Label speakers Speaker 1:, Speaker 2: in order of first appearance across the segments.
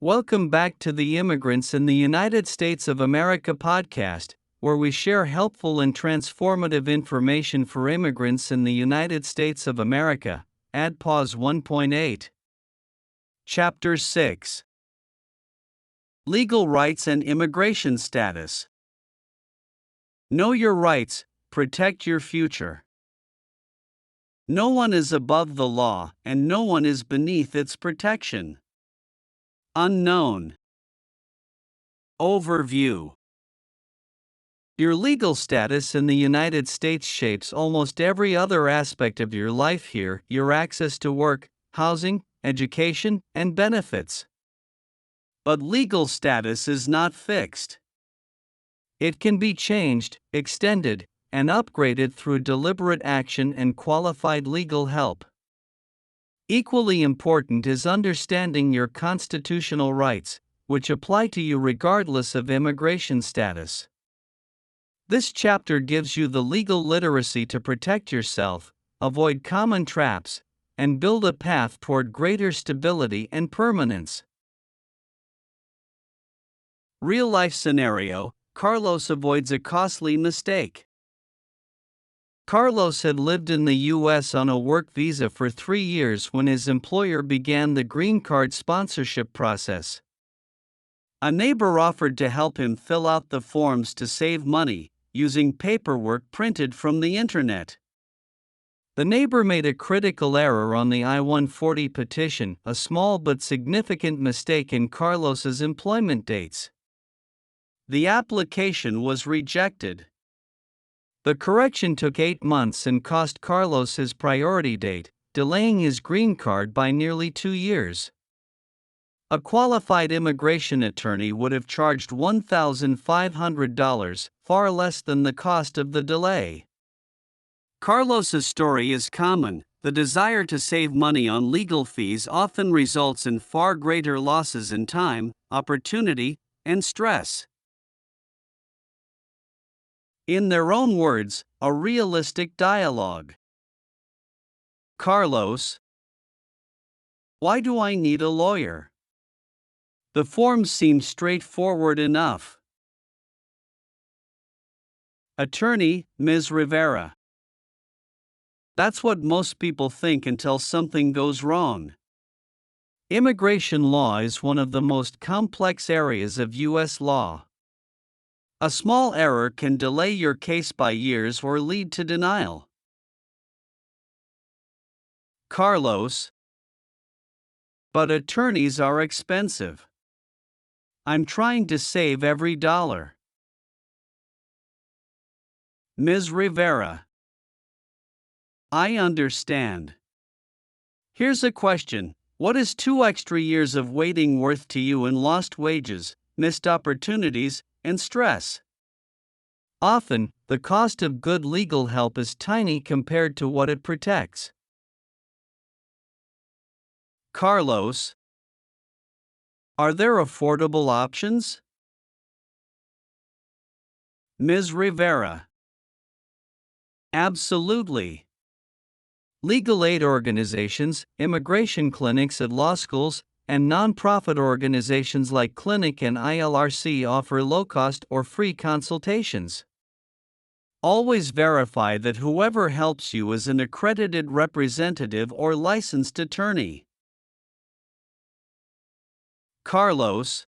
Speaker 1: Welcome back to the Immigrants in the United States of America podcast, where we share helpful and transformative information for immigrants in the United States of America. Add pause 1.8. Chapter 6. Legal Rights and Immigration Status. Know your rights, protect your future. No one is above the law, and no one is beneath its protection. Unknown. Overview. Your legal status in the United States shapes almost every other aspect of your life here: your access to work, housing, education, and benefits. But legal status is not fixed. It can be changed, extended, and upgraded through deliberate action and qualified legal help. Equally important is understanding your constitutional rights, which apply to you regardless of immigration status. This chapter gives you the legal literacy to protect yourself, avoid common traps, and build a path toward greater stability and permanence. Real-life scenario: Carlos avoids a costly mistake. Carlos had lived in the U.S. on a work visa for 3 years when his employer began the green card sponsorship process. A neighbor offered to help him fill out the forms to save money, using paperwork printed from the internet. The neighbor made a critical error on the I-140 petition, a small but significant mistake in Carlos's employment dates. The application was rejected. The correction took 8 months and cost Carlos his priority date, delaying his green card by nearly 2 years. A qualified immigration attorney would have charged $1,500, far less than the cost of the delay. Carlos's story is common. The desire to save money on legal fees often results in far greater losses in time, opportunity, and stress. In their own words, a realistic dialogue. Carlos: why do I need a lawyer? The forms seem straightforward enough. Attorney: Ms. Rivera. That's what most people think until something goes wrong. Immigration law is one of the most complex areas of U.S. law. A small error can delay your case by years or lead to denial. Carlos: but attorneys are expensive. I'm trying to save every dollar. Ms. Rivera: I understand. Here's a question: what is 2 extra years of waiting worth to you in lost wages, missed opportunities, and stress? Often, the cost of good legal help is tiny compared to what it protects. Carlos: are there affordable options? Ms. Rivera: absolutely. Legal aid organizations, immigration clinics at law schools, and nonprofit organizations like Clinic and ILRC offer low-cost or free consultations. Always verify that whoever helps you is an accredited representative or licensed attorney. Carlos: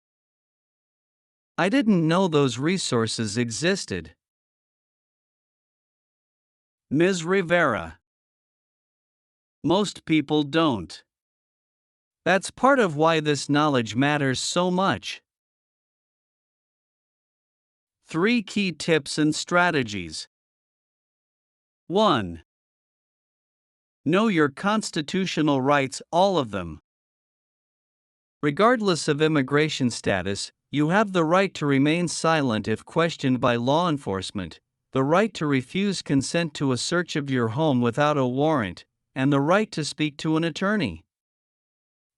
Speaker 1: I didn't know those resources existed. Ms. Rivera: most people don't. That's part of why this knowledge matters so much. 3 key tips and strategies. 1. Know your constitutional rights, all of them. Regardless of immigration status, you have the right to remain silent if questioned by law enforcement, the right to refuse consent to a search of your home without a warrant, and the right to speak to an attorney.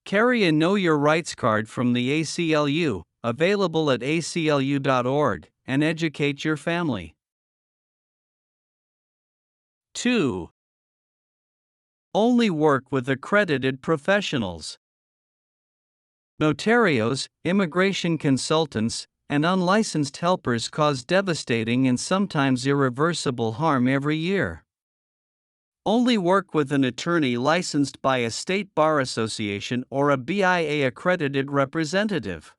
Speaker 1: Carry a Know Your Rights card from the ACLU, available at aclu.org, and educate your family. 2. Only work with accredited professionals. Notarios, immigration consultants, and unlicensed helpers cause devastating and sometimes irreversible harm every year. Only work with an attorney licensed by a state bar association or a BIA-accredited representative.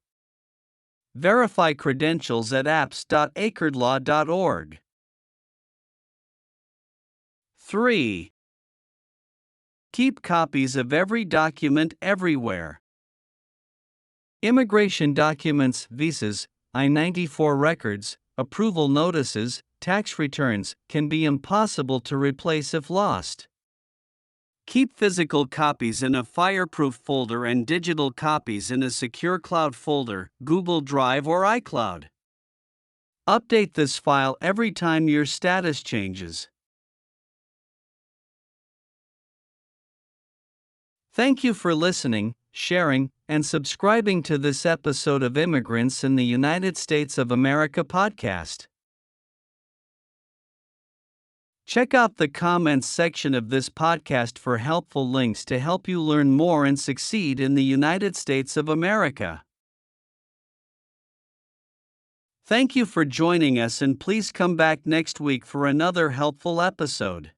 Speaker 1: Verify credentials at apps.acredlaw.org. 3. Keep copies of every document everywhere. Immigration documents, visas, I-94 records, approval notices, tax returns can be impossible to replace if lost. Keep physical copies in a fireproof folder and digital copies in a secure cloud folder, Google Drive or iCloud. Update this file every time your status changes. Thank you for listening, sharing, and subscribing to this episode of Immigrants in the United States of America podcast. Check out the comments section of this podcast for helpful links to help you learn more and succeed in the United States of America. Thank you for joining us, and please come back next week for another helpful episode.